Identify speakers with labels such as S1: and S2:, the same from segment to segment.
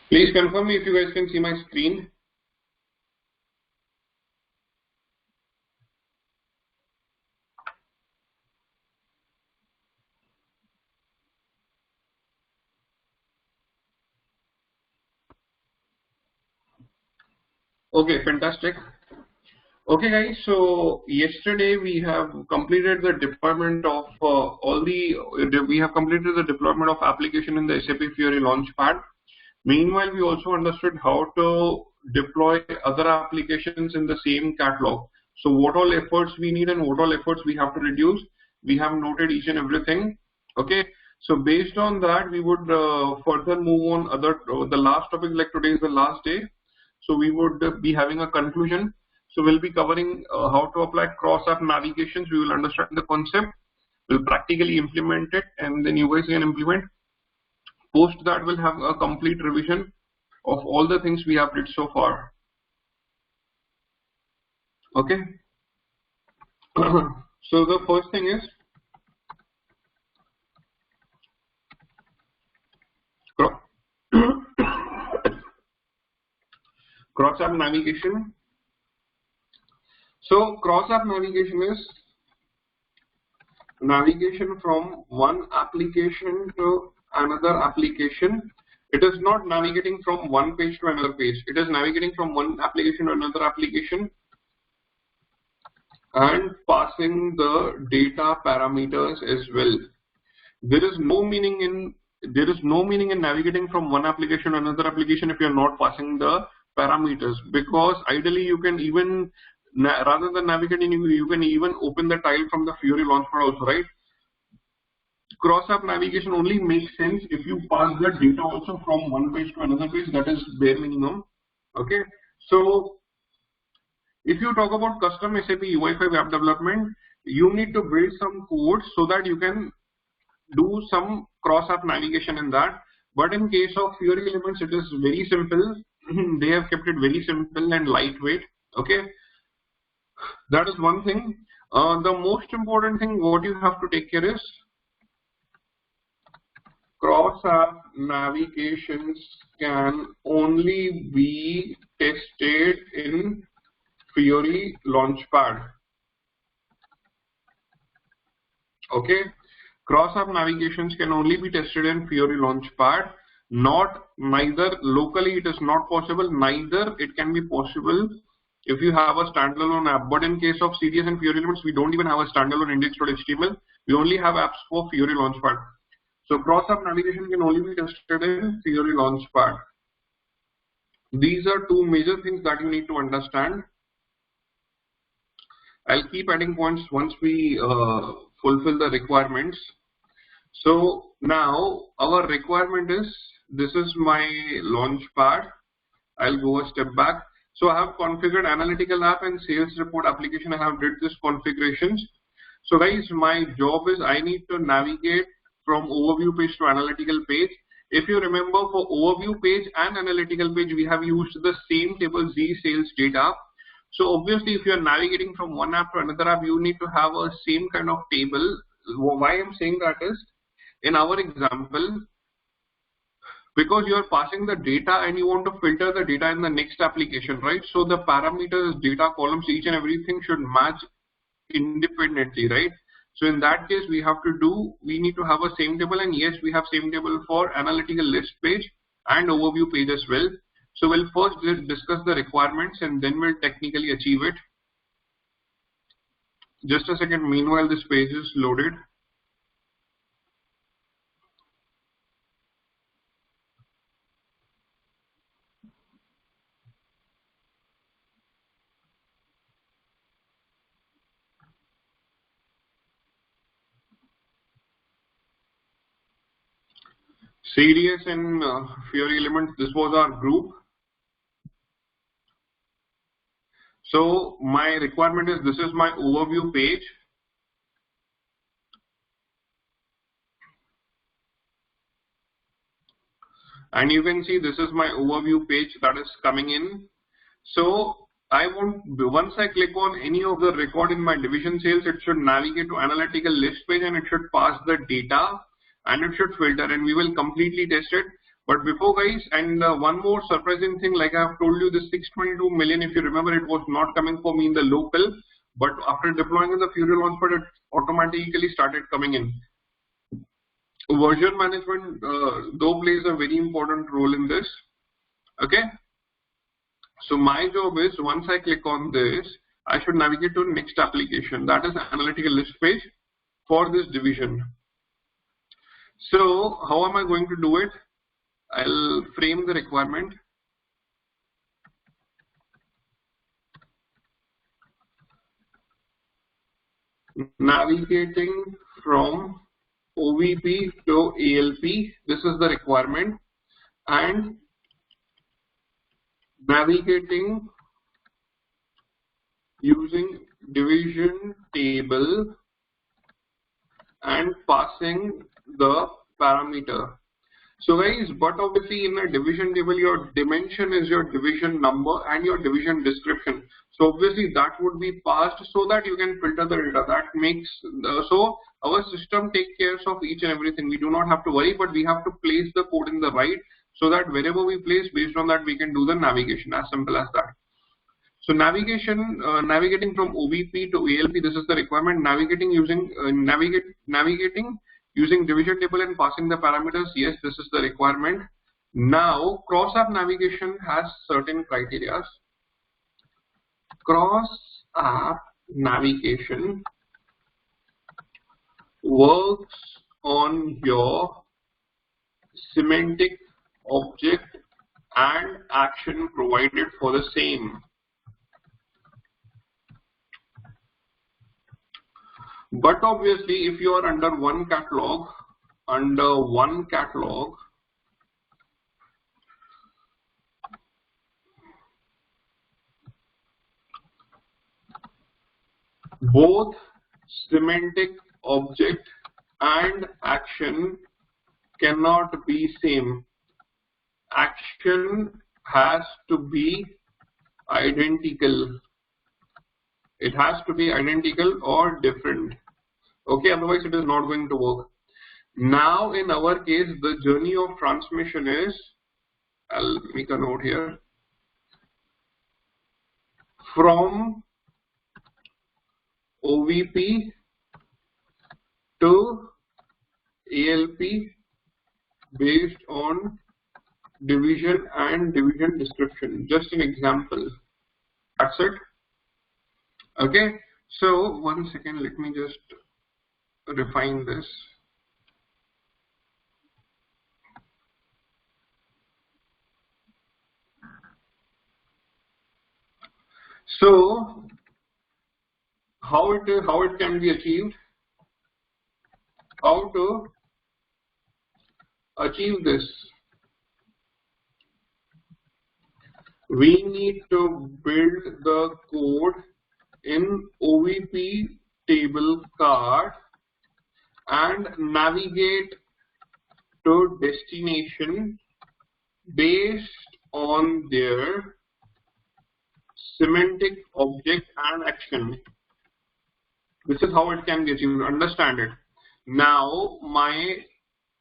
S1: Please confirm me if you guys can see my screen. Okay, fantastic. Okay guys, so yesterday we have completed the deployment of we have completed the deployment of application in the SAP Fiori Launchpad. Meanwhile, we also understood how to deploy other applications in the same catalog. So what all efforts we need and what all efforts we have to reduce, we have noted each and everything. Okay, so based on that, we would further move on the last topic, like today is the last day. So we would be having a conclusion. So we'll be covering how to apply cross-app navigations. We will understand the concept, we'll practically implement it, and then you guys can implement. Post that, we'll have a complete revision of all the things we have did so far. Okay. So the first thing is cross-app navigation. So cross-app navigation is navigation from one application to another application. It is not navigating from one page to another page. It is navigating from one application to another application and passing the data parameters as well. There is no meaning in navigating from one application to another application if you are not passing the parameters, because ideally you can even rather than navigating, you can even open the tile from the Fiori Launchpad also, right? Cross-app navigation only makes sense if you pass the data also from one page to another page. That is bare minimum. Okay, so if you talk about custom SAP UI5 app development, you need to build some code so that you can do some cross-app navigation in that. But in case of Fiori Elements, it is very simple. They have kept it very simple and lightweight. Okay, that is one thing. The most important thing what you have to take care is cross-app navigations can only be tested in Fiori Launchpad. Okay, cross-app navigations can only be tested in Fiori Launchpad. Neither locally it is not possible, neither it can be possible if you have a standalone app. But in case of CDS and Fiori Elements, we don't even have a standalone index.html. We only have apps for Fiori Launchpad. So cross-app navigation can only be tested in Fiori Launchpad. These are two major things that you need to understand. I'll keep adding points once we fulfill the requirements. So now our requirement is, this is my Launchpad. I'll go a step back. So I have configured analytical app and sales report application. I have did this configurations. So guys, my job is I need to navigate from overview page to analytical page. If you remember, for overview page and analytical page, we have used the same table Z sales data. So obviously, if you are navigating from one app to another app, you need to have a same kind of table. Why I'm saying that is, in our example, because you are passing the data and you want to filter the data in the next application, right? So the parameters, data columns, each and everything should match independently, right? So in that case, we need to have a same table, and yes, we have same table for analytical list page and overview page as well. So we'll first discuss the requirements and then we'll technically achieve it. Just a second, meanwhile this page is loaded. CDS and Fiori Elements, this was our group. So my requirement is, this is my overview page. And you can see this is my overview page that is coming in. So once I click on any of the record in my division sales, it should navigate to analytical list page and it should pass the data and it should filter, and we will completely test it. But before guys, and one more surprising thing, like I have told you, this 622 million, if you remember, it was not coming for me in the local, but after deploying in the Fiori Launchpad, it automatically started coming in. Version management though plays a very important role in this. Okay, so my job is, once I click on this, I should navigate to next application, that is analytical list page for this division. So how am I going to do it? I'll frame the requirement. Navigating from OVP to ALP, this is the requirement, and navigating using division table and passing the parameter. So guys, but obviously in a division table, your dimension is your division number and your division description. So obviously that would be passed so that you can filter the data. That makes so our system take care of each and everything. We do not have to worry, but we have to place the code in the right, so that wherever we place, based on that we can do the navigation. As simple as that. So navigation, navigating from OVP to ALP, this is the requirement. Navigating using navigating using division table and passing the parameters, yes, this is the requirement. Now cross-app navigation has certain criteria. Cross-app navigation works on your semantic object and action provided for the same. But obviously, if you are under one catalog, both semantic object and action cannot be same. Action has to be identical. It has to be identical or different. Okay, otherwise it is not going to work. Now in our case, the journey of transmission is, I'll make a note here, from OVP to ALP based on division and division description. Just an example. That's it. Okay, so 1 second, let me just refine this. So how it can be achieved? How to achieve this? We need to build the code in OVP table card and navigate to destination based on their semantic object and action. This is how it can be achieved. Understand it. Now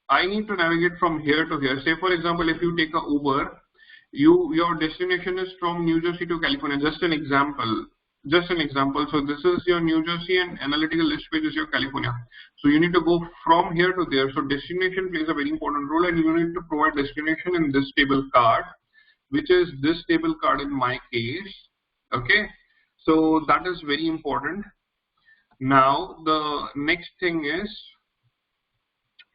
S1: I need to navigate from here to here. Say for example, if you take a Uber, your destination is from New Jersey to California. Just an example. So this is your New Jersey and analytical list page is your California. So you need to go from here to there. So destination plays a very important role, and you need to provide destination in this table card, which is this table card in my case. Okay, so that is very important. Now the next thing is,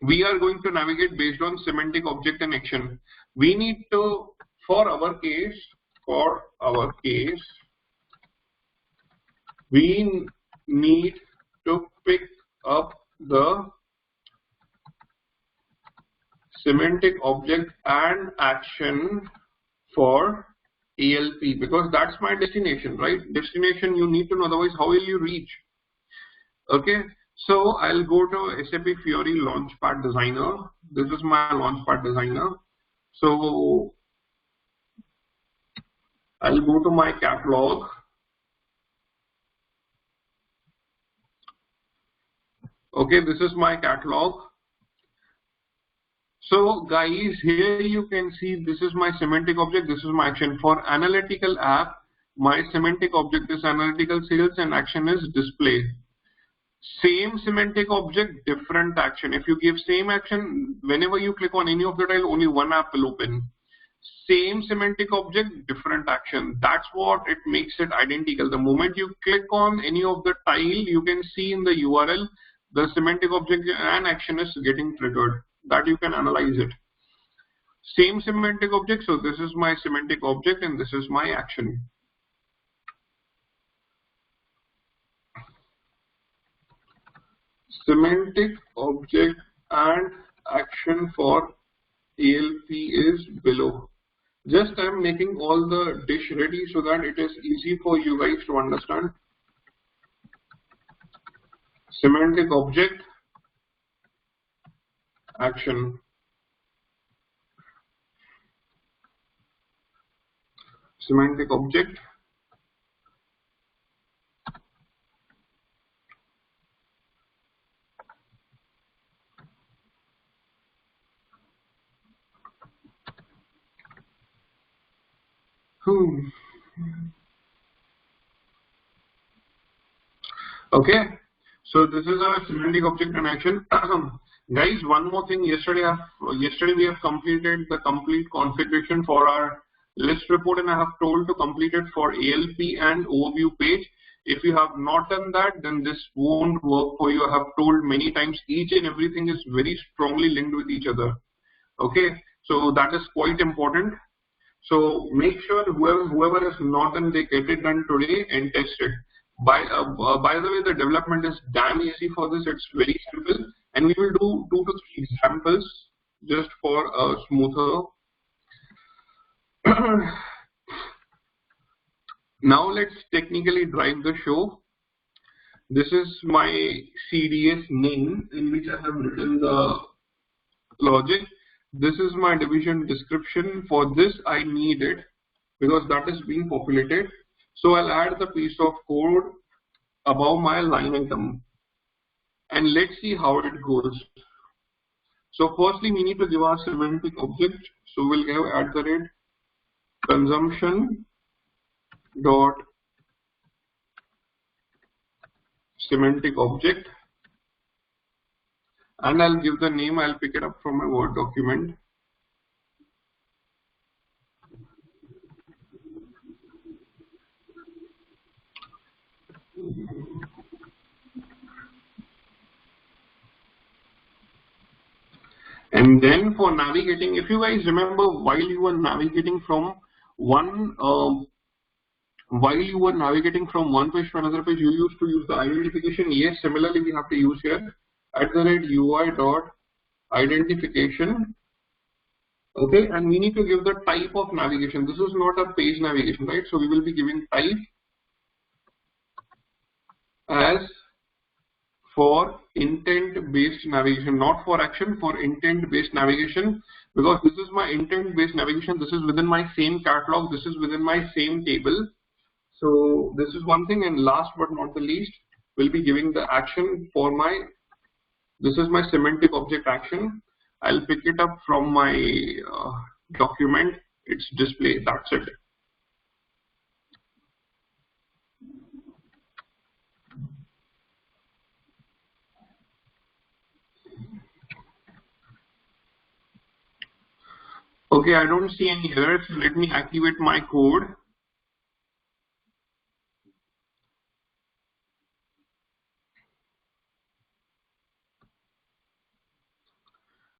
S1: we are going to navigate based on semantic object and action. We need to, for our case, we need to pick up the semantic object and action for ALP, because that's my destination, right? Destination you need to know, otherwise how will you reach? Okay, so I'll go to SAP Fiori Launchpad Designer. This is my Launchpad Designer. So I'll go to my catalog. Okay, this is my catalog. So guys, here you can see this is my semantic object, this is my action. For analytical app, my semantic object is analytical sales and action is display. Same semantic object, different action. If you give same action, whenever you click on any of the tile, only one app will open. Same semantic object, different action. That's what it makes it identical. The moment you click on any of the tile, you can see in the URL, the semantic object and action is getting triggered. That you can analyze it. Same semantic object, so this is my semantic object and this is my action. Semantic object and action for ALP is below. Just I'm making all the dish ready so that it is easy for you guys to understand. Semantic object, action. Semantic object, Okay, so this is our semantic object and action. Guys, one more thing. Yesterday we have completed the complete configuration for our list report, and I have told to complete it for ALP and overview page. If you have not done that, then this won't work for you. I have told many times, each and everything is very strongly linked with each other. Okay, so that is quite important. So make sure whoever has not done, they get it done today and test it. By the way, the development is damn easy for this. It's very simple, and we will do 2 to 3 examples just for a smoother. Now let's technically drive the show. This is my CDS name in which I have written the logic. This is my division description. For this I need it because that is being populated. So I'll add the piece of code above my line item and let's see how it goes. So firstly we need to give our semantic object. So we'll give @consumption dot semantic object, and I'll give the name. I'll pick it up from my Word document. And then for navigating, if you guys remember, while you were navigating from one page to another page, you used to use the identification. Yes, similarly we have to use here @UI dot identification. Okay, and we need to give the type of navigation. This is not a page navigation, right? So we will be giving type as for intent-based navigation, not for action, for intent-based navigation, because this is my intent-based navigation. This is within my same catalog. This is within my same table. So this is one thing, and last but not the least, we'll be giving the action for this is my semantic object action. I'll pick it up from my document. It's display. That's it. Okay, I don't see any errors. Let me activate my code.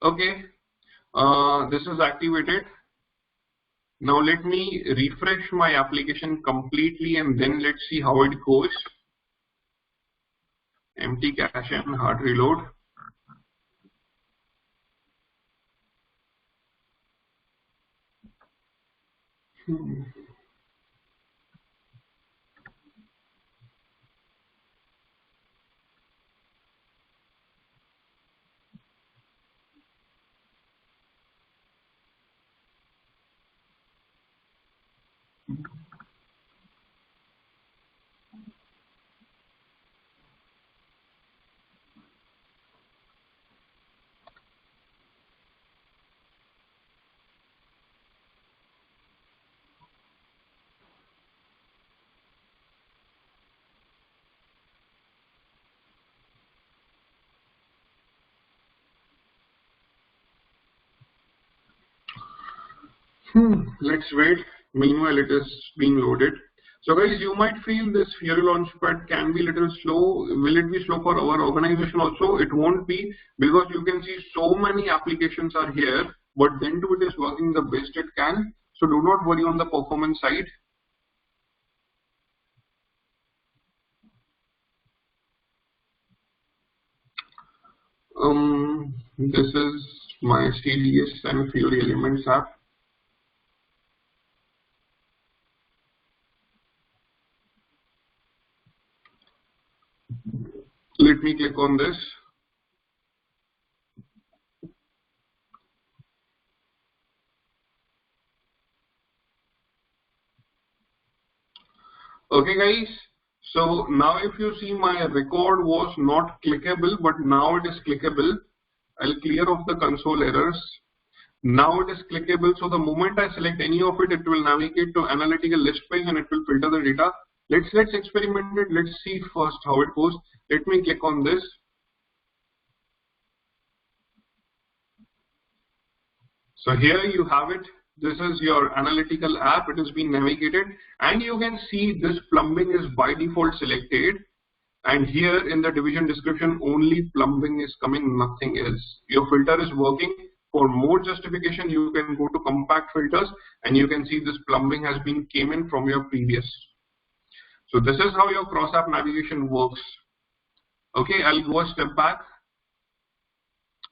S1: Okay, this is activated. Now let me refresh my application completely and then let's see how it goes. Empty cache and hard reload. Let's wait. Meanwhile, it is being loaded. So guys, you might feel this Fiori Launchpad can be a little slow. Will it be slow for our organization also? It won't be, because you can see so many applications are here, but then too it is working the best it can. So do not worry on the performance side. This is my CDS and Fiori Elements app. Let me click on this. Okay guys, so now if you see, my record was not clickable, but now it is clickable. I'll clear off the console errors. Now it is clickable, so the moment I select any of it, it will navigate to analytical list page and it will filter the data. Let's experiment it. Let's see first how it goes. Let me click on this. So here you have it. This is your analytical app. It has been navigated, and you can see this plumbing is by default selected. And here in the division description, only plumbing is coming, nothing else. Your filter is working. For more justification, you can go to compact filters, and you can see this plumbing has been came in from your previous. So this is how your cross app navigation works. Okay, I'll go a step back.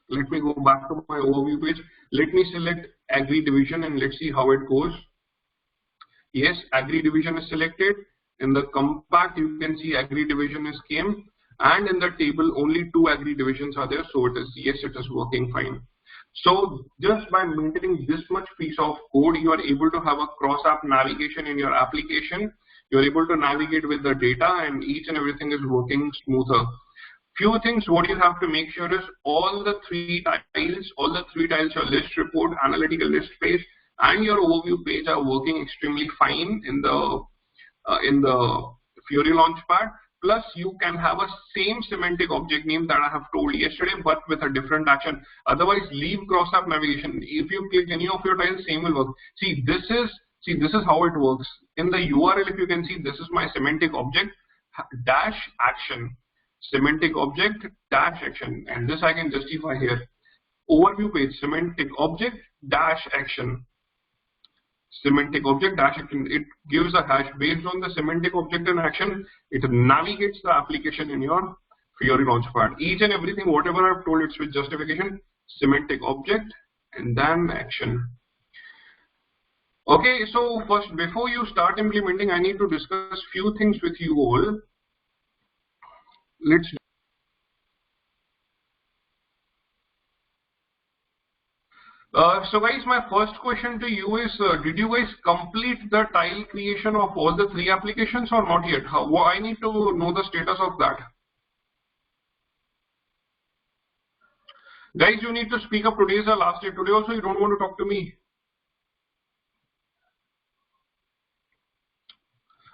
S1: Let me go back to my overview page. Let me select Agri division and let's see how it goes. Yes, Agri division is selected. In the compact, you can see Agri division is came, and in the table only 2 Agri divisions are there. So it is, yes, it is working fine. So just by maintaining this much piece of code, you are able to have a cross app navigation in your application. You're able to navigate with the data, and each and everything is working smoother. Few things what you have to make sure is all the 3 tiles, your list report, analytical list page, and your overview page are working extremely fine in the Fiori Launchpad. Plus, you can have a same semantic object name that I have told yesterday, but with a different action. Otherwise, leave cross app navigation. If you click any of your tiles, same will work. See, this is how it works. In the URL, if you can see, this is my semantic object dash action. Semantic object dash action, and this I can justify here. Overview page, semantic object dash action. Semantic object dash action. It gives a hash based on the semantic object and action. It navigates the application in your Fiori Launchpad. Each and everything, whatever I've told, it's with justification. Semantic object and then action. Okay, so first, before you start implementing, I need to discuss few things with you all. So guys, my first question to you is, did you guys complete the tile creation of all the 3 applications or not yet? I need to know the status of that. Guys, you need to speak up. Today is the last day. Today also you don't want to talk to me.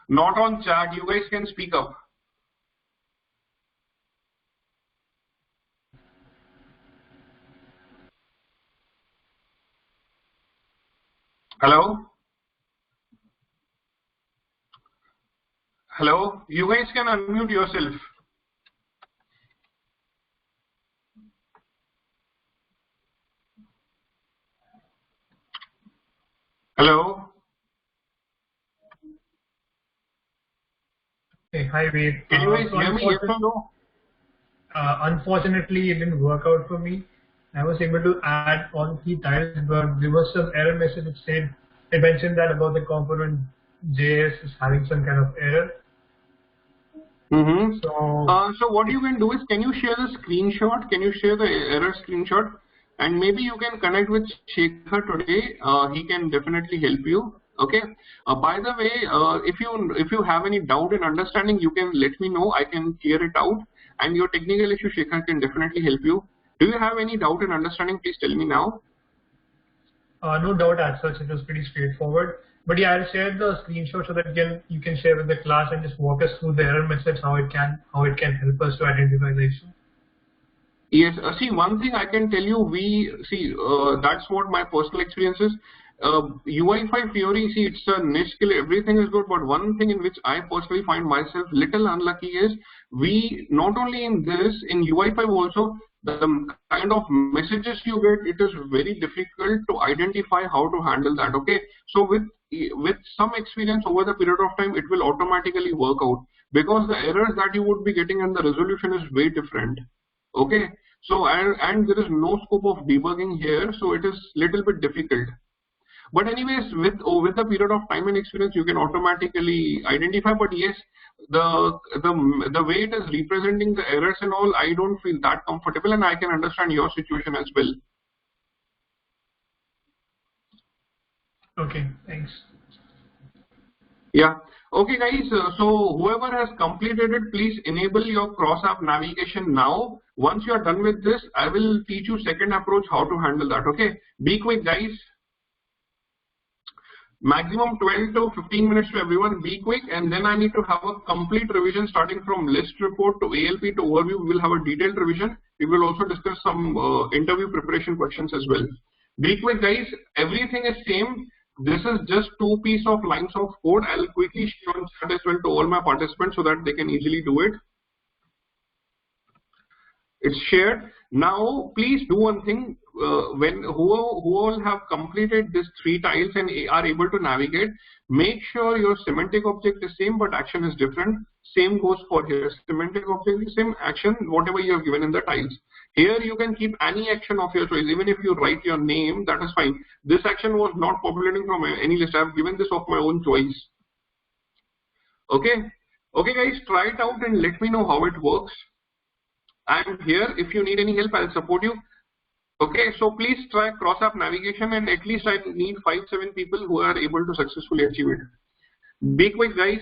S1: Not on chat. You guys can speak up. Hello? Hello? You guys can unmute yourself. Hello?
S2: Hey, hi, Ved.
S1: Can you guys hear me? Yes or no?
S2: Unfortunately, it didn't work out for me. I was able to add all 3 tiles, but there was some error message that said, it mentioned that about the component JS is having some kind of error.
S1: So what you can do is, can you share the screenshot? Can you share the error screenshot? And maybe you can connect with Shekhar today. He can definitely help you. Okay. By the way, if you have any doubt in understanding, you can let me know. I can clear it out. And your technical issue, Shekhar can definitely help you. Do you have any doubt in understanding? Please tell me now.
S2: No doubt as such. It was pretty straightforward. But yeah, I'll share the screenshot so that you can share with the class and just walk us through the error message, how it can help us to identify the issue.
S1: Yes, see, one thing I can tell you, that's what my personal experience is. UI5 Fiori, see, it's a niche skill, everything is good, but one thing in which I personally find myself little unlucky is we, not only in this, in UI5 also, the kind of messages you get, it is very difficult to identify how to handle that. Okay, so with some experience over the period of time, it will automatically work out, because the errors that you would be getting and the resolution is way different. Okay, so and there is no scope of debugging here, so it is little bit difficult. But anyways, with the period of time and experience, you can automatically identify. But yes, the way it is representing the errors and all, I don't feel that comfortable, and I can understand your situation as well.
S2: Okay, thanks.
S1: Yeah. Okay, guys. So whoever has completed it, please enable your cross-app navigation now. Once you are done with this, I will teach you second approach how to handle that. Okay. Be quick, guys. Maximum 12 to 15 minutes to everyone. Be quick, and then I need to have a complete revision starting from list report to ALP to overview. We will have a detailed revision. We will also discuss some interview preparation questions as well. Be quick, guys. Everything is same. This is just two pieces of lines of code. I'll quickly share on chat as well to all my participants so that they can easily do it. It's shared. Now, please do one thing. When who all have completed these three tiles and are able to navigate, make sure your semantic object is same but action is different. Same goes for here. Semantic object is same, action whatever you have given in the tiles. Here you can keep any action of your choice. Even if you write your name, that is fine. This action was not populating from any list. I have given this of my own choice. Okay. Okay, guys, try it out and let me know how it works. I'm here. If you need any help, I'll support you. Okay, so please try cross-app navigation, and at least I need 5-7 people who are able to successfully achieve it. Be quick, guys.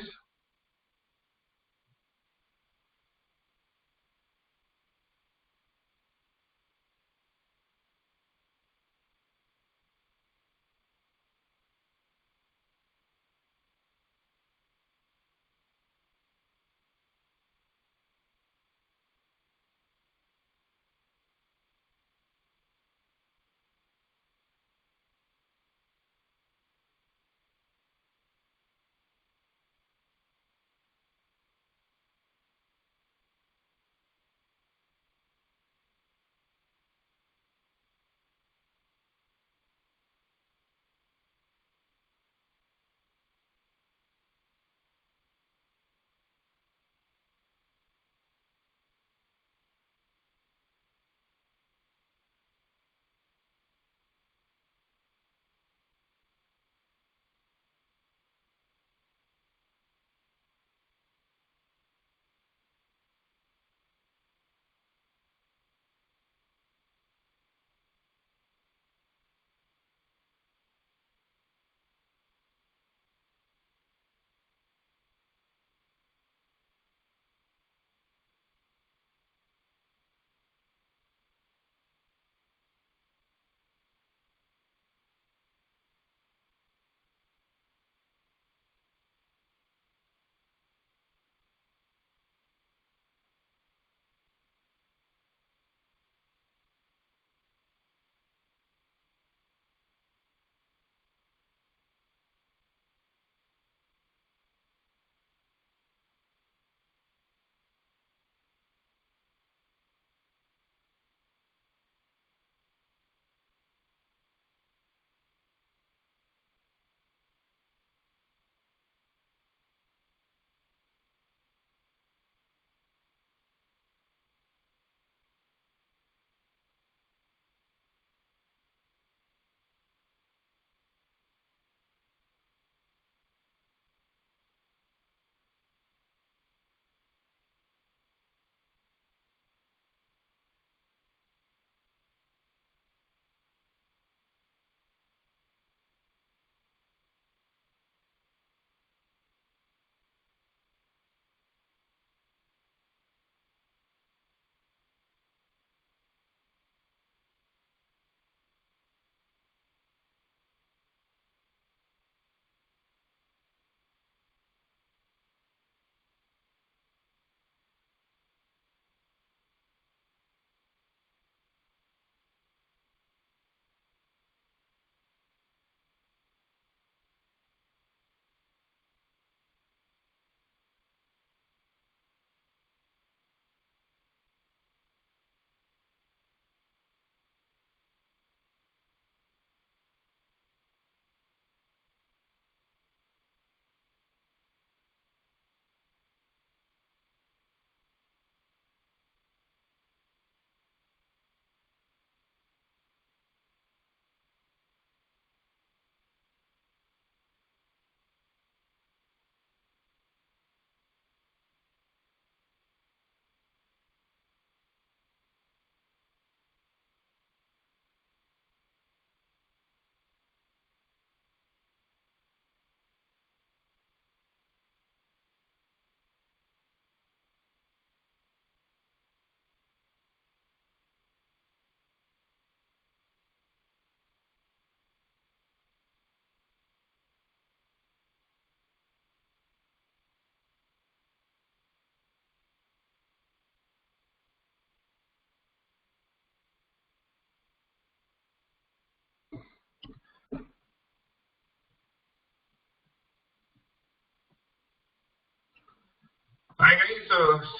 S1: Hi guys,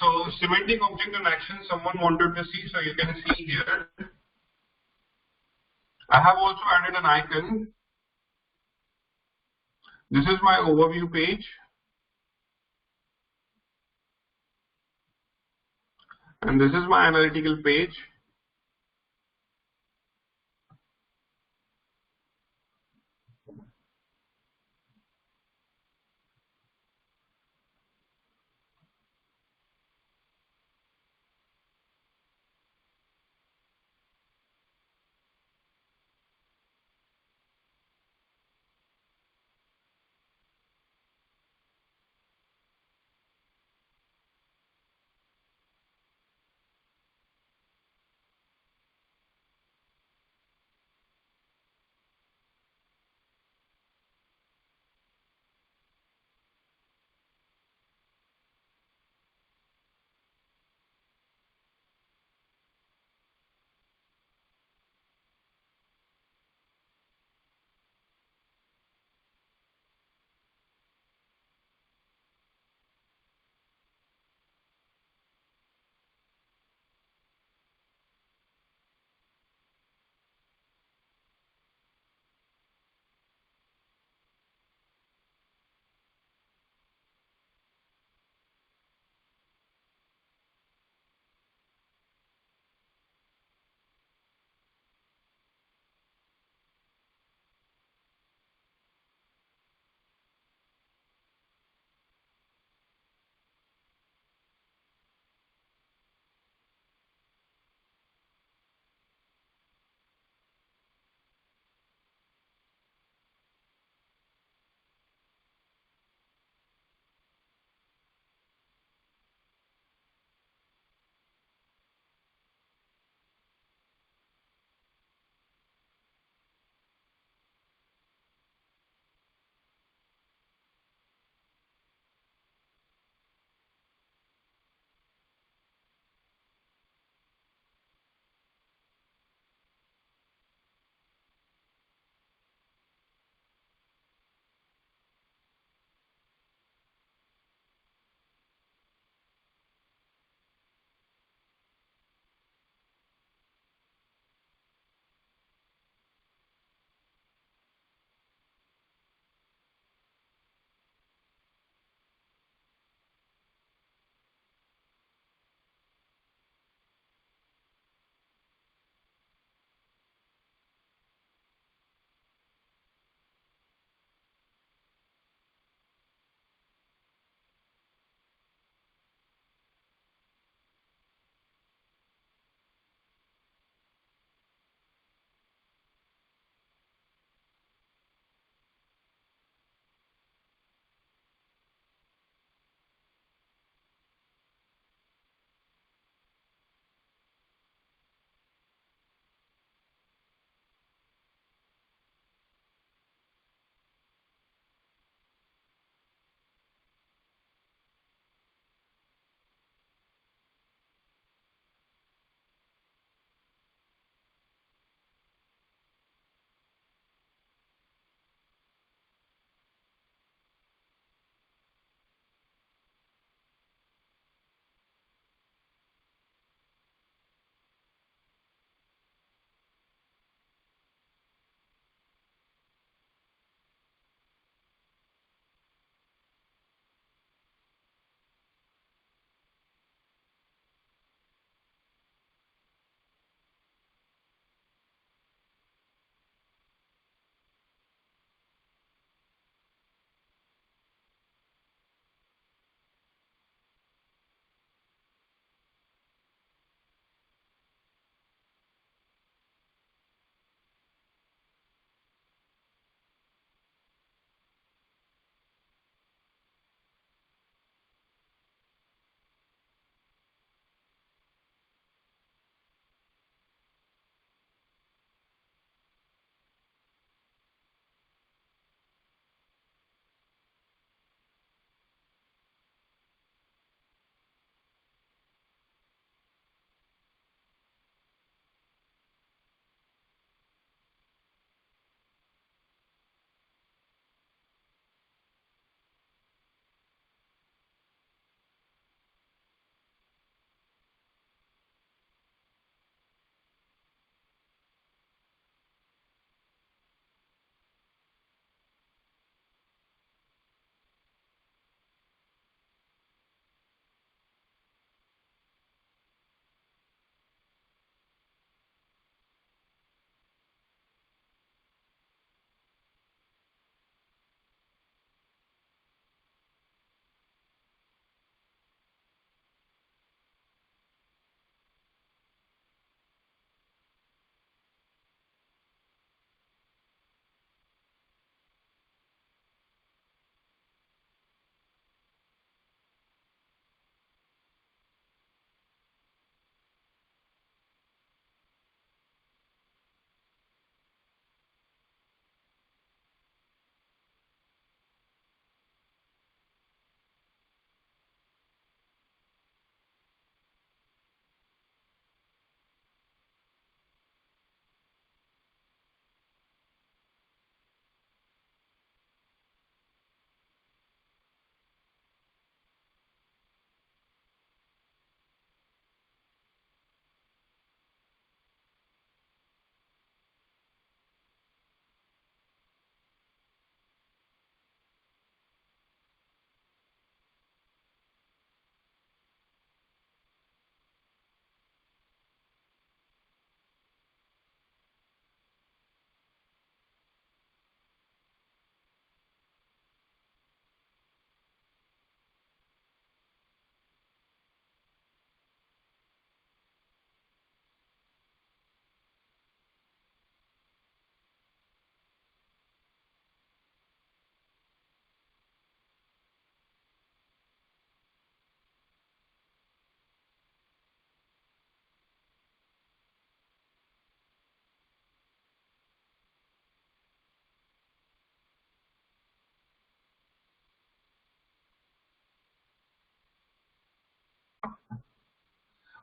S1: so cementing object and action someone wanted to see, so you can see here. I have also added an icon. This is my overview page, and this is my analytical page.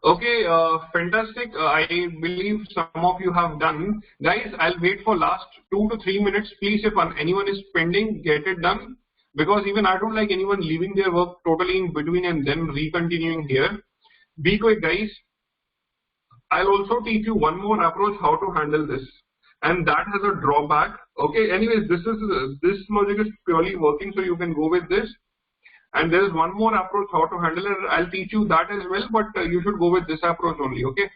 S1: Okay, fantastic. I believe some of you have done. Guys, I'll wait for last 2 to 3 minutes. Please, if anyone is pending, get it done. Because even I don't like anyone leaving their work totally in between and then recontinuing here. Be quick, guys. I'll also teach you one more approach how to handle this. And that has a drawback. Okay, anyways, this logic is purely working, so you can go with this. And there is one more approach how to handle it. I'll teach you that as well, but you should go with this approach only, okay?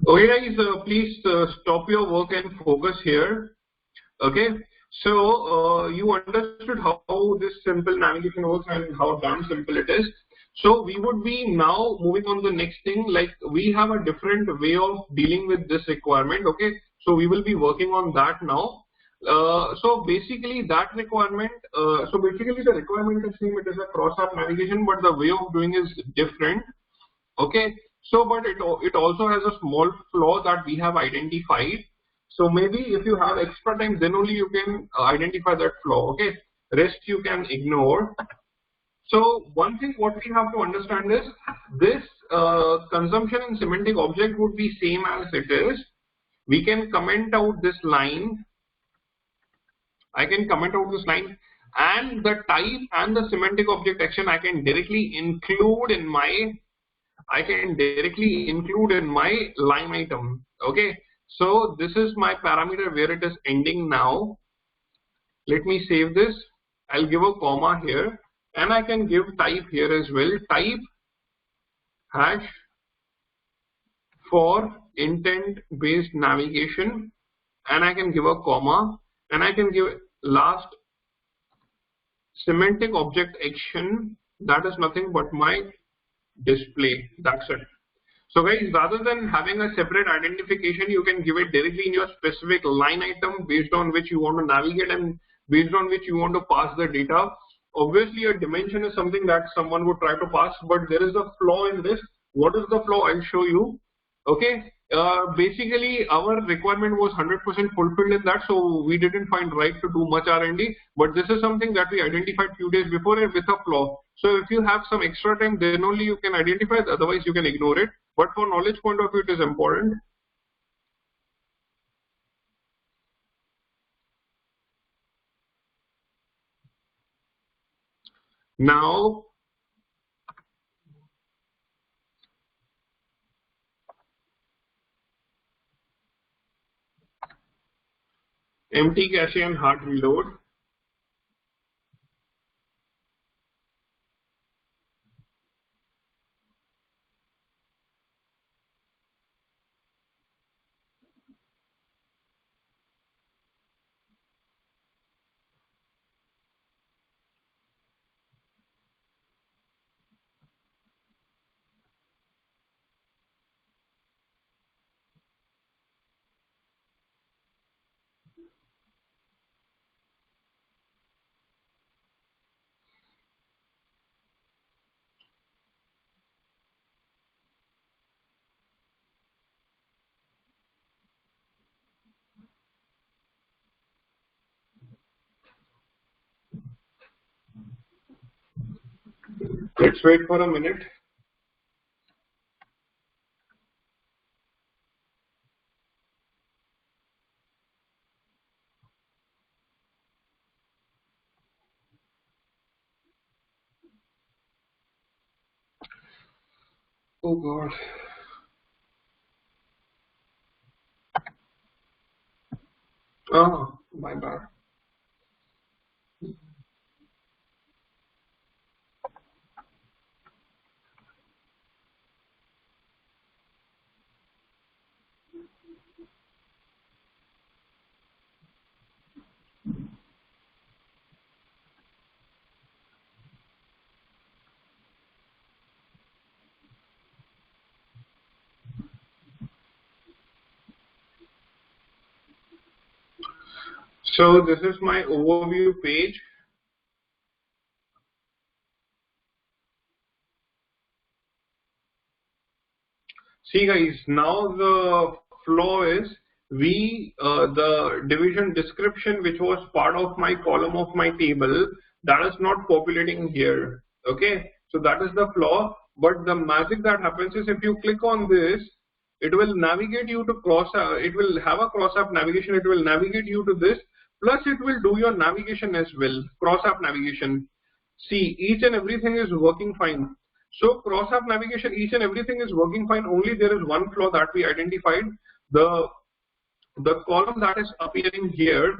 S1: Okay, guys, please stop your work and focus here. Okay, so you understood how this simple navigation works and how damn simple it is. So we would be now moving on to the next thing. Like we have a different way of dealing with this requirement. Okay, so we will be working on that now. So basically that requirement. So basically the requirement is same. It is a cross-app navigation, but the way of doing is different. Okay, so but it also has a small flaw that we have identified. So maybe if you have extra time, then only you can identify that flaw. Okay, rest you can ignore. So one thing what we have to understand is this consumption and semantic object would be same as it is. We can comment out this line. I can comment out this line, and the type and the semantic object action I can directly include in my line item. Okay, so this is my parameter where it is ending now. Let me save this. I'll give a comma here, and I can give type here as well. Type hash for intent based navigation, and I can give a comma, and I can give last semantic object action. That is nothing but my display. That's it. So guys, rather than having a separate identification, you can give it directly in your specific line item based on which you want to navigate and based on which you want to pass the data. Obviously, a dimension is something that someone would try to pass, but there is a flaw in this. What is the flaw? I'll show you. Okay. Basically, our requirement was 100% fulfilled in that, so we didn't find right to do much R&D. But this is something that we identified few days before with a flaw. So if you have some extra time, then only you can identify it. Otherwise, you can ignore it. But for knowledge point of view, it is important. Now, empty cache and hard reload. Let's wait for a minute. Oh God. Oh, my bad. So this is my overview page. See guys, now the flow is the division description which was part of my column of my table, that is not populating here. Okay, so that is the flaw. But the magic that happens is if you click on this, it will navigate you to it will have a cross app navigation, it will navigate you to this, plus it will do your navigation as well, cross app navigation. See, each and everything is working fine. So cross app navigation, each and everything is working fine. Only there is one flaw that we identified. The the column that is appearing here,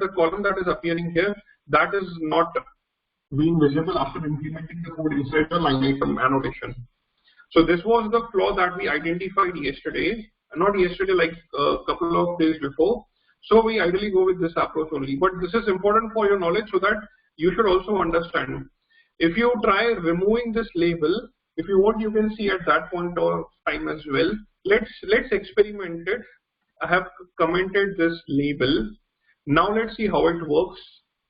S1: that is not being visible after implementing the code inside the line item annotation. So this was the flaw that we identified yesterday, not yesterday, like a couple of days before. So we ideally go with this approach only. But this is important for your knowledge so that you should also understand. If you try removing this label, if you want, you can see at that point of time as well. Let's experiment it. I have commented this label. Now let's see how it works.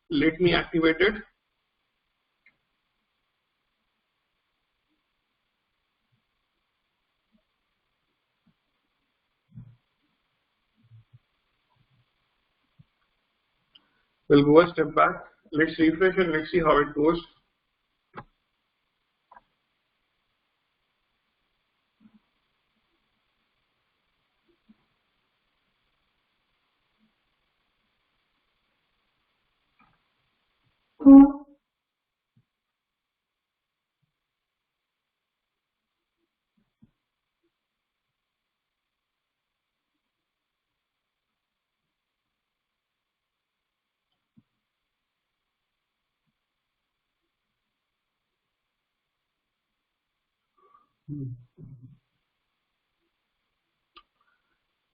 S1: Let me activate it. We'll go a step back. Let's refresh and let's see how it goes.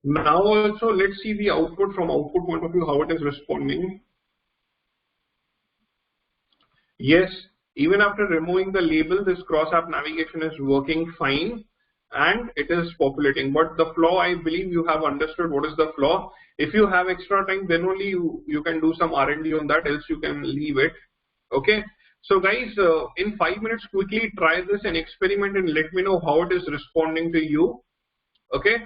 S1: Now also let's see the output from output point of view, how it is responding. Yes, even after removing the label, this cross app navigation is working fine and it is populating. But the flaw, I believe you have understood what is the flaw. If you have extra time, then only you can do some R&D on that, else you can leave it. Okay. So guys, in 5 minutes, quickly try this and experiment and let me know how it is responding to you. Okay.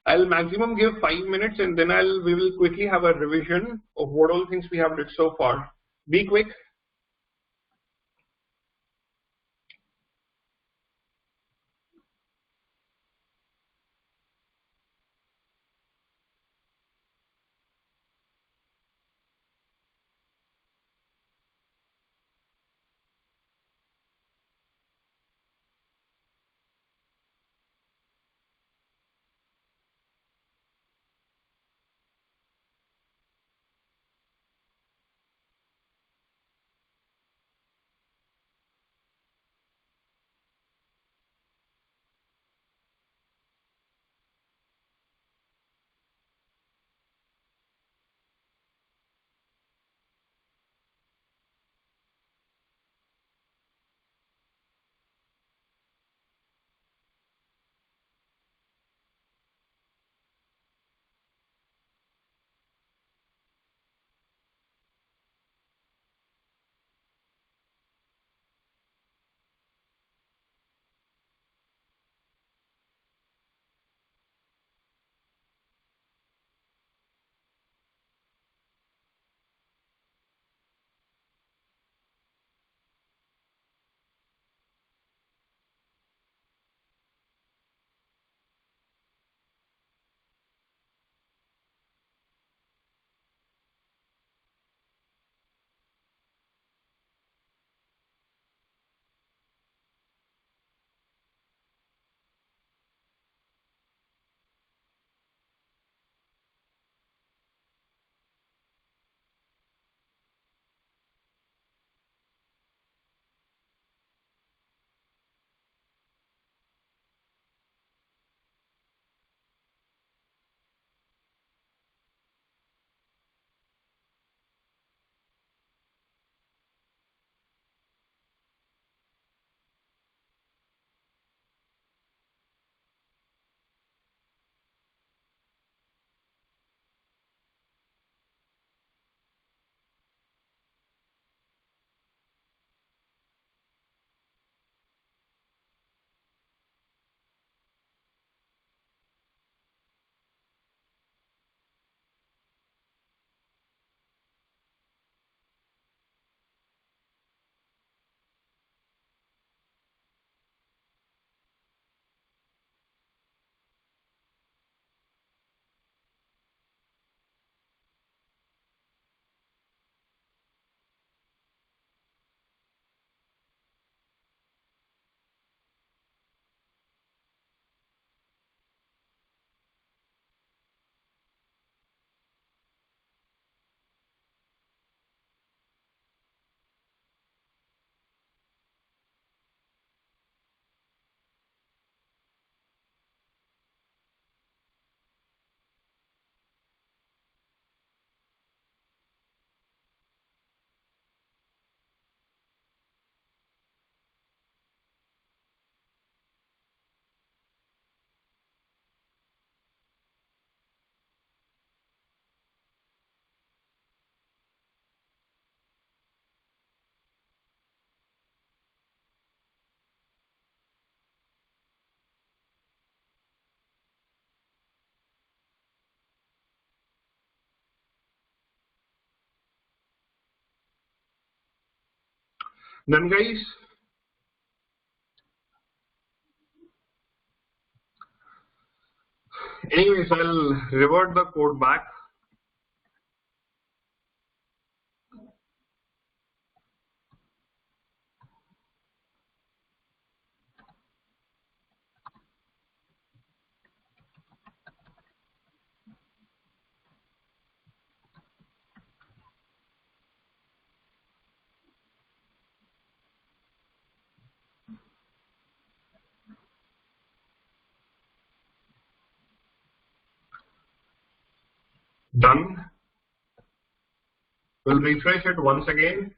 S1: I'll maximum give 5 minutes and then we will quickly have a revision of what all things we have did so far. Be quick. Done, guys? Anyways, I'll revert the code back. Done. We'll refresh it once again.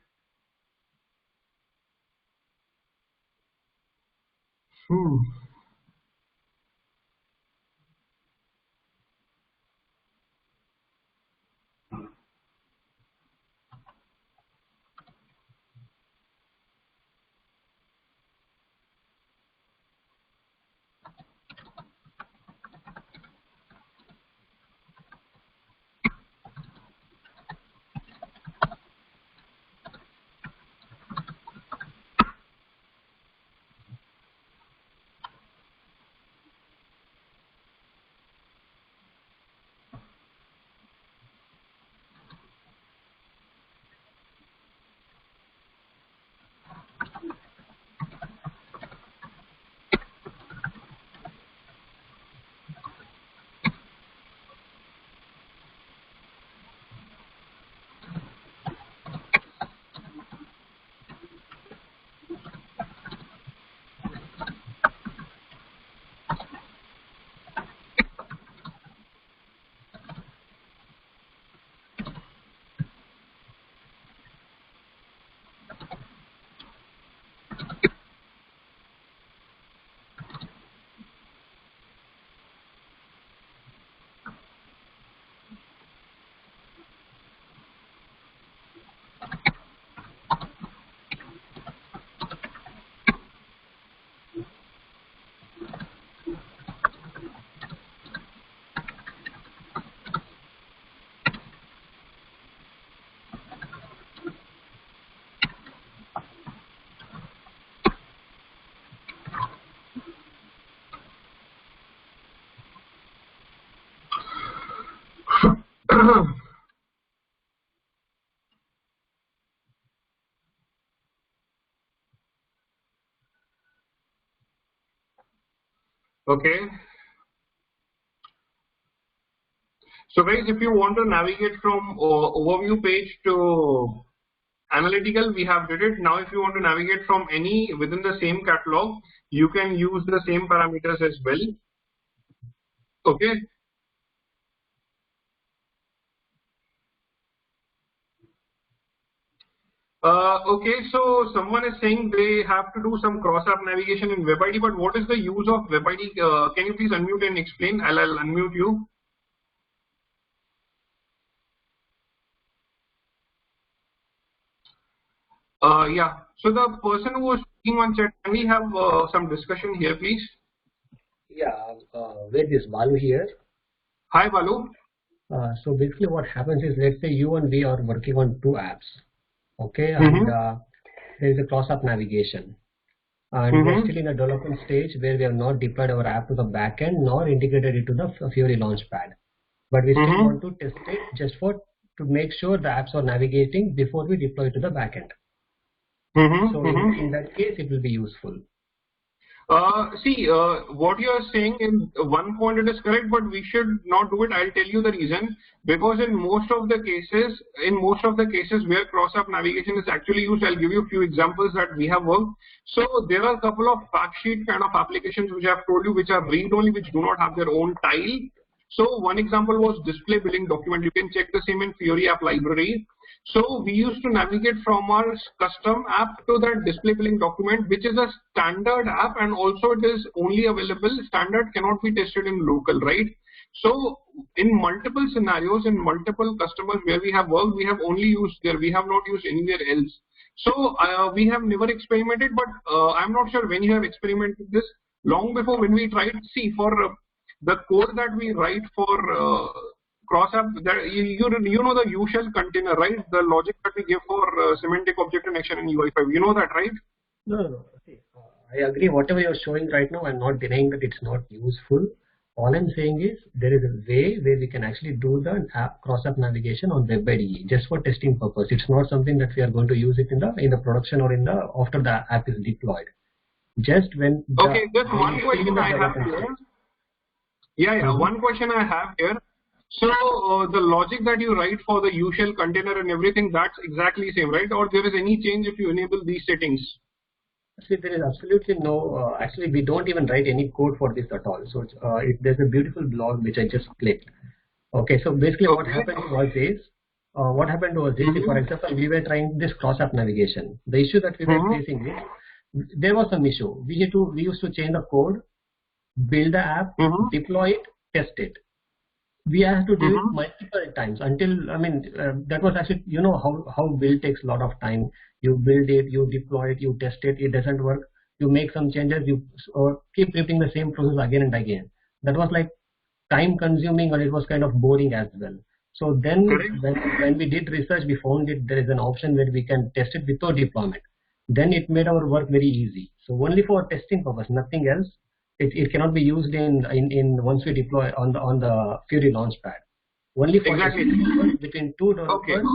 S1: Okay. So guys, if you want to navigate from overview page to analytical, we have did it. Now if you want to navigate from any within the same catalog, you can use the same parameters as well. Okay. Okay, so someone is saying they have to do some cross-app navigation in Web IDE, but what is the use of Web IDE? Can you please unmute and explain? I'll unmute you. Yeah, so the person who was speaking on chat, can we have some discussion here, please?
S3: Yeah, where is Balu here?
S1: Hi, Balu.
S3: So basically what happens is, let's say you and we are working on two apps, okay, and there is a cross-app navigation. And we're still in a development stage where we have not deployed our app to the backend nor integrated it to the Fiori Launchpad. But we still want to test it just to make sure the apps are navigating before we deploy it to the backend. So in that case, it will be useful.
S1: See, what you are saying in one point it is correct, but we should not do it. I'll tell you the reason. Because in most of the cases where cross-app navigation is actually used, I'll give you a few examples that we have worked. So there are a couple of fact sheet kind of applications which I have told you, which are read-only, which do not have their own tile. So one example was display billing document. You can check the same in Fiori app library. So we used to navigate from our custom app to that display billing document, which is a standard app, and also it is only available standard, cannot be tested in local, right? So in multiple scenarios, in multiple customers where we have worked, we have only used there, we have not used anywhere else. So we have never experimented, but I'm not sure when you have experimented this. Long before when we tried, see, for the code that we write for cross-app, you know the usual container, right? The logic that we give for semantic object and action in UI5. You know that, right?
S3: No. See, I agree. Whatever you're showing right now, I'm not denying that it's not useful. All I'm saying is there is a way where we can actually do the cross-app navigation on Web IDE just for testing purpose. It's not something that we are going to use it in the production or in the after the app is deployed. Just when
S1: okay, just one question I have here. Yeah, one question I have here. So the logic that you write for the usual container and everything, that's exactly same, right? Or there is any change if you enable these settings?
S3: See, there is absolutely no, actually we don't even write any code for this at all. So there's a beautiful blog which I just clicked. Okay, so basically what happened was this, for example, we were trying this cross-app navigation. The issue that we were facing is, there was some issue. We used to change the code, build the app, deploy it, test it. We have to do it multiple times until, I mean, that was actually, you know how build takes a lot of time. You build it, you deploy it, you test it, it doesn't work. You make some changes, you keep repeating the same process again and again. That was like time consuming, and it was kind of boring as well. So then when we did research, we found that there is an option where we can test it without deployment. Then it made our work very easy. So only for testing purpose, nothing else. It cannot be used in once we deploy on the Fiori Launchpad. Only for testing between two developers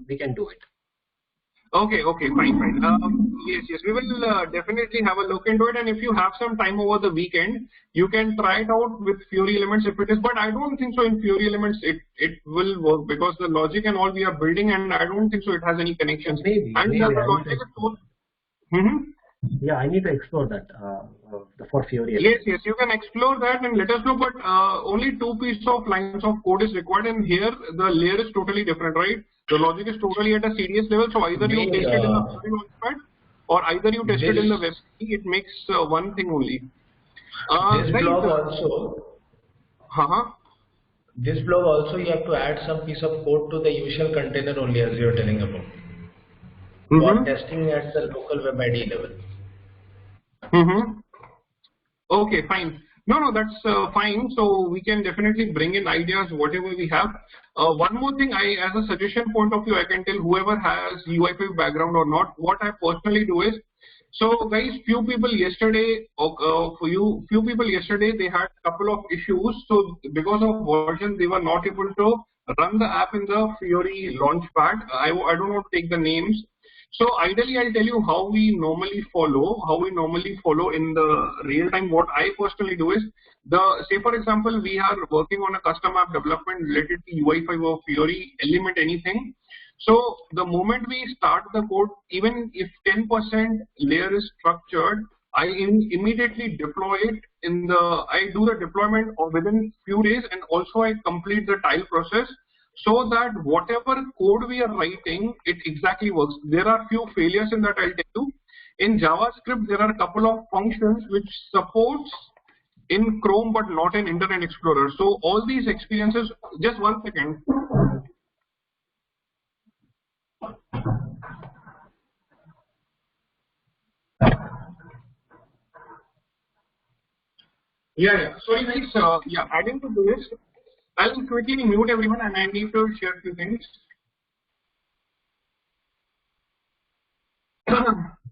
S3: we can do it.
S1: Okay, fine. Yes, we will definitely have a look into it, and if you have some time over the weekend, you can try it out with Fiori elements if it is, but I don't think so in Fiori elements it will work because the logic and all we are building, and I don't think so it has any connections.
S3: Maybe. Yeah, I need to explore that for Fiori.
S1: Yes, you can explore that and let us know, but only 2 pieces of lines of code is required, and here the layer is totally different, right? The logic is totally at a CDS level, so either you test it in the Fiori Launchpad or either you test it in the Web IDE. It makes one thing only.
S4: This blog also. This blog also you have to add some piece of code to the usual container only, as you are telling about. For testing at the local Web IDE level.
S1: Okay, fine. No, that's fine. So we can definitely bring in ideas, whatever we have. One more thing, as a suggestion point of view, I can tell whoever has UI5 background or not, what I personally do is, so guys, few people yesterday, they had a couple of issues. So because of version, they were not able to run the app in the Fiori Launchpad. I don't want to take the names. So ideally, I'll tell you how we normally follow in the real time. What I personally do is, say for example, we are working on a custom app development related to UI5 or Fiori element, anything. So the moment we start the code, even if 10% layer is structured, I immediately deploy it I do the deployment within few days, and also I complete the tile process, so that whatever code we are writing, it exactly works. There are few failures in that, I'll tell you. In JavaScript, there are a couple of functions which supports in Chrome but not in Internet Explorer. So all these experiences, just one second. Sorry guys, adding to this, I'll quickly mute everyone and I need to share a few things.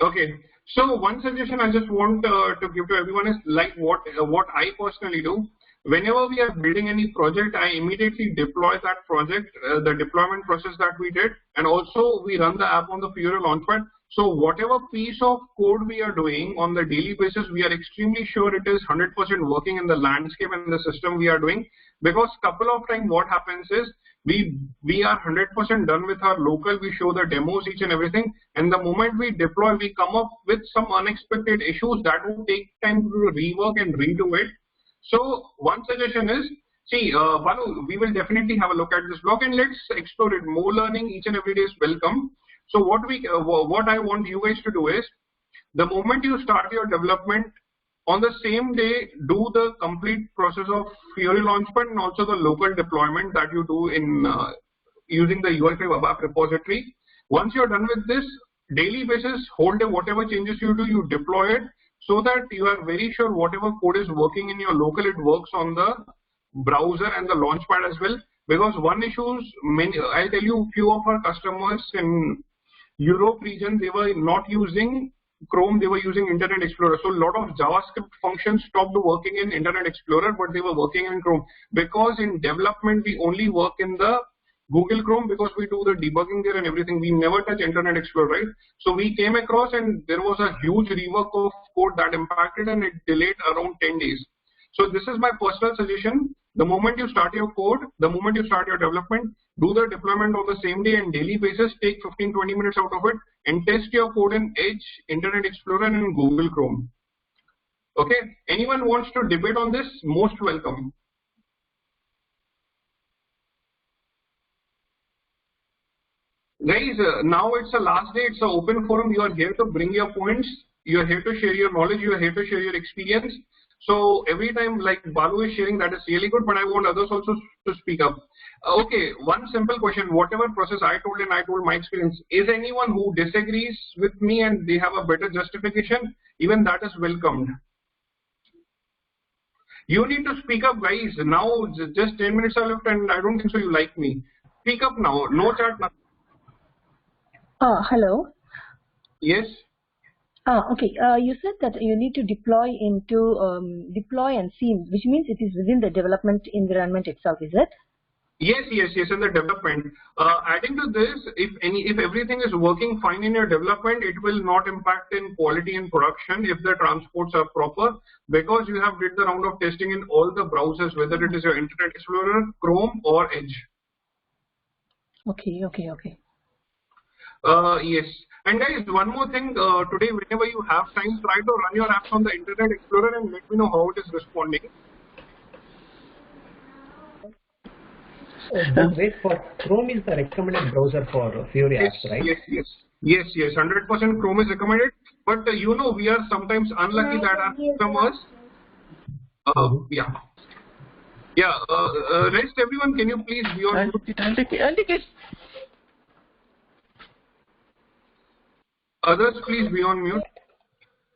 S1: Okay, so one suggestion I just want to give to everyone is like what I personally do. Whenever we are building any project, I immediately deploy that project, the deployment process that we did, and also we run the app on the Fiori Launchpad. So whatever piece of code we are doing on the daily basis, we are extremely sure it is 100% working in the landscape and the system we are doing. Because couple of times what happens is we are 100% done with our local, we show the demos, each and everything, and the moment we deploy, we come up with some unexpected issues that will take time to rework and redo it. So one suggestion is, see, Balu, we will definitely have a look at this blog and let's explore it. More learning each and every day is welcome. So what I want you guys to do is, the moment you start your development, on the same day, do the complete process of Fiori Launchpad and also the local deployment that you do in using the UI5 app repository. Once you're done with this, daily basis, whole day, whatever changes you do, you deploy it so that you are very sure whatever code is working in your local, it works on the browser and the Launchpad as well. Because one issue is I'll tell you, few of our customers in Europe region, they were not using Chrome, they were using Internet Explorer. So a lot of JavaScript functions stopped working in Internet Explorer, but they were working in Chrome. Because in development, we only work in the Google Chrome because we do the debugging there and everything. We never touch Internet Explorer, right? So we came across and there was a huge rework of code that impacted and it delayed around 10 days. So this is my personal suggestion. The moment you start your code, the moment you start your development, do the deployment on the same day and daily basis, take 15-20 minutes out of it and test your code in Edge, Internet Explorer and Google Chrome. Okay, anyone wants to debate on this? Most welcome. Guys, now it's the last day, it's an open forum. You are here to bring your points, you are here to share your knowledge, you are here to share your experience. So every time like Balu is sharing, that is really good, but I want others also to speak up. Okay, one simple question, whatever process I told and I told my experience, is anyone who disagrees with me and they have a better justification? Even that is welcomed. You need to speak up, guys. Now just 10 minutes are left and I don't think so you like me. Speak up now, no chat, nothing.
S5: Hello.
S1: Yes.
S5: Okay. You said that you need to deploy into deploy and see, which means it is within the development environment itself, is it?
S1: Yes, in the development. Adding to this, if everything is working fine in your development, it will not impact in quality in production if the transports are proper, because you have did the round of testing in all the browsers, whether it is your Internet Explorer, Chrome, or Edge.
S5: Okay.
S1: Yes. And guys, one more thing, today whenever you have time, try to run your apps on the Internet Explorer and let me know how it is responding.
S3: Wait, for Chrome is the recommended browser for Fiori apps, right?
S1: Yes, 100% Chrome is recommended, but you know, we are sometimes unlucky that our customers, rest everyone, can you please be on mute?
S6: I'll take it.
S1: Others, please be on mute.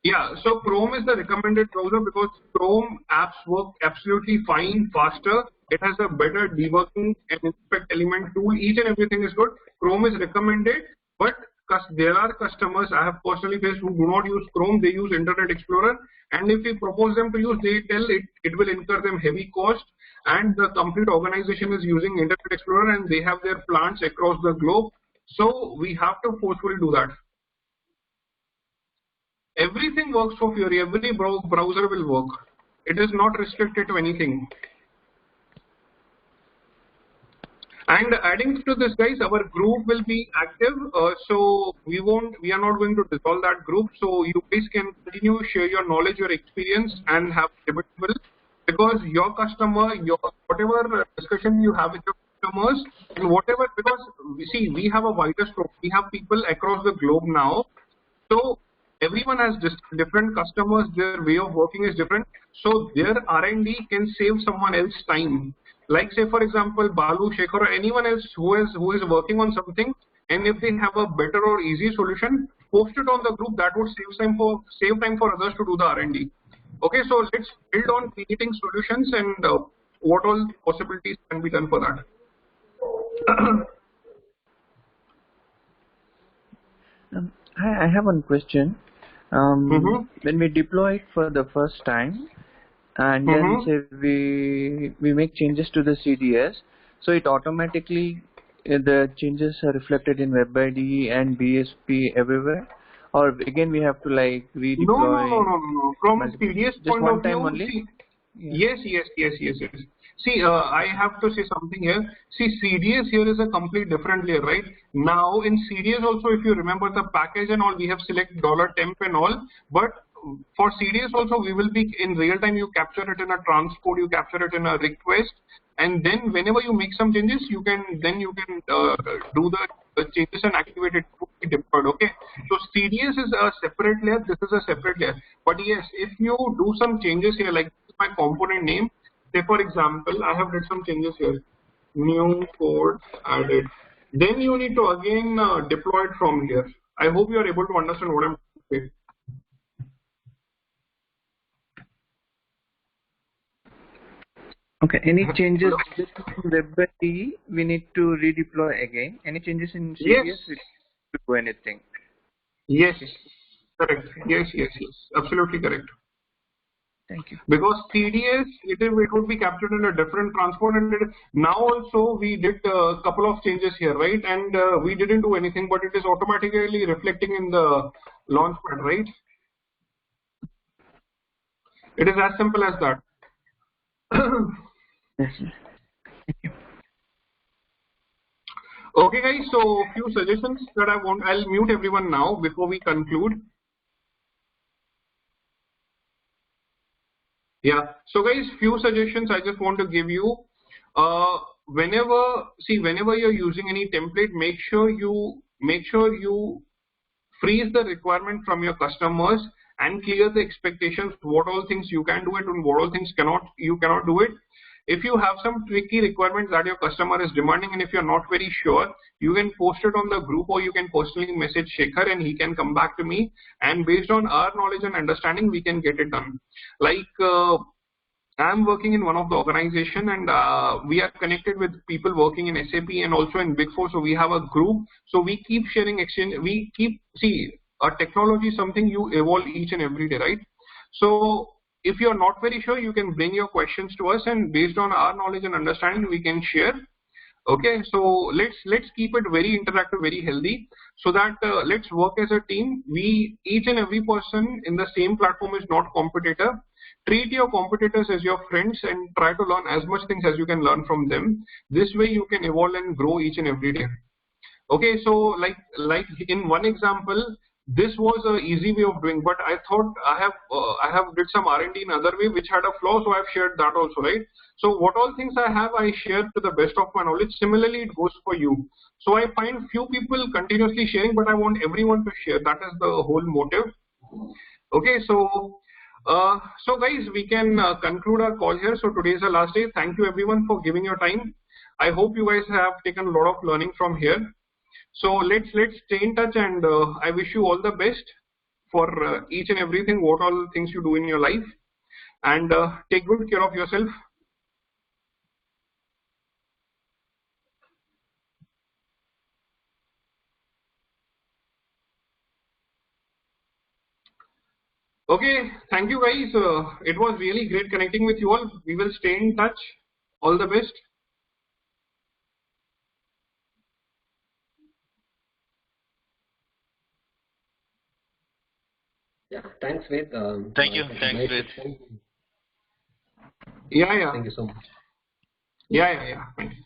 S1: Yeah, so Chrome is the recommended browser because Chrome apps work absolutely fine, faster. It has a better debugging and inspect element tool. Each and everything is good. Chrome is recommended, but there are customers I have personally faced who do not use Chrome. They use Internet Explorer, and if we propose them to use, they tell it will incur them heavy cost. And the complete organization is using Internet Explorer, and they have their plants across the globe. So we have to forcefully do that. Everything works for Fiori. Every browser will work. It is not restricted to anything. And adding to this, guys, our group will be active. So we are not going to dissolve that group. So you guys can continue share your knowledge, your experience, and have debatable. Because your customer, whatever discussion you have with your customers, and whatever, because we have a wider scope. We have people across the globe now. So everyone has different customers, their way of working is different, so their R&D can save someone else's time. Like say for example, Balu, Shekhar, or anyone else who is working on something, and if they have a better or easy solution, post it on the group. That would save time for others to do the R&D. Okay, so let's build on creating solutions and what all possibilities can be done for that.
S6: I have one question. When we deploy it for the first time, and then say we make changes to the CDS, so it automatically the changes are reflected in Web IDE and BSP everywhere, or again we have to like redeploy?
S1: No. From CDS
S6: just
S1: point
S6: one
S1: of view,
S6: time only.
S1: Yes. See, I have to say something here. See, CDS here is a complete different layer, right? Now in CDS also, if you remember the package and all, we have select $temp and all, but for CDS also, we will be in real time. You capture it in a transport, you capture it in a request, and then whenever you make some changes, you can do the changes and activate it to be deployed. Okay, so CDS is a separate layer. This is a separate layer. But yes, if you do some changes here, like my component name. Say for example, I have did some changes here, new code added. Then you need to again deploy it from here. I hope you are able to understand what I'm saying.
S6: Okay. Any changes in Web IDE, we need to redeploy again. Any changes in CDS,
S1: Yes.
S6: we don't do anything.
S1: Yes. Correct. Yes. Absolutely correct.
S6: Thank you.
S1: Because CDS, it would be captured in a different transport, and now also we did a couple of changes here, right? And we didn't do anything, but it is automatically reflecting in the launchpad, right? It is as simple as that.
S6: Yes, sir. Thank you.
S1: Okay, guys. So few suggestions that I'll mute everyone now before we conclude. Yeah. So guys, few suggestions I just want to give you. Whenever you're using any template, make sure you freeze the requirement from your customers and clear the expectations. What all things you can do it and what all things you cannot do it. If you have some tricky requirements that your customer is demanding, and if you're not very sure, you can post it on the group, or you can personally message Shekhar and he can come back to me, and based on our knowledge and understanding, we can get it done. Like I'm working in one of the organization, and we are connected with people working in SAP and also in Big Four. So we have a group. So we keep sharing exchange. A technology is something you evolve each and every day, right? So if you're not very sure, you can bring your questions to us, and based on our knowledge and understanding, we can share. Okay, so let's keep it very interactive, very healthy, so that let's work as a team. Each and every person in the same platform is not competitor. Treat your competitors as your friends and try to learn as much things as you can learn from them. This way you can evolve and grow each and every day. Okay, so like in one example, this was an easy way of doing, but I thought I have did some R&D in other way which had a flaw, so I've shared that also, right? So what all things I have, I share to the best of my knowledge. Similarly, it goes for you. So I find few people continuously sharing, but I want everyone to share. That is the whole motive. Okay, so guys, we can conclude our call here. So today is the last day. Thank you everyone for giving your time. I hope you guys have taken a lot of learning from here. So let's stay in touch, and I wish you all the best for each and everything, what all things you do in your life, and take good care of yourself. Okay, thank you guys. It was really great connecting with you all. We will stay in touch. All the best.
S3: Yeah, thanks, Ved.
S7: Thank you.
S3: It was a
S7: Thanks,
S3: nice
S7: Ved.
S3: session.
S1: Yeah.
S3: Thank you so much.
S1: Yeah. Thank you.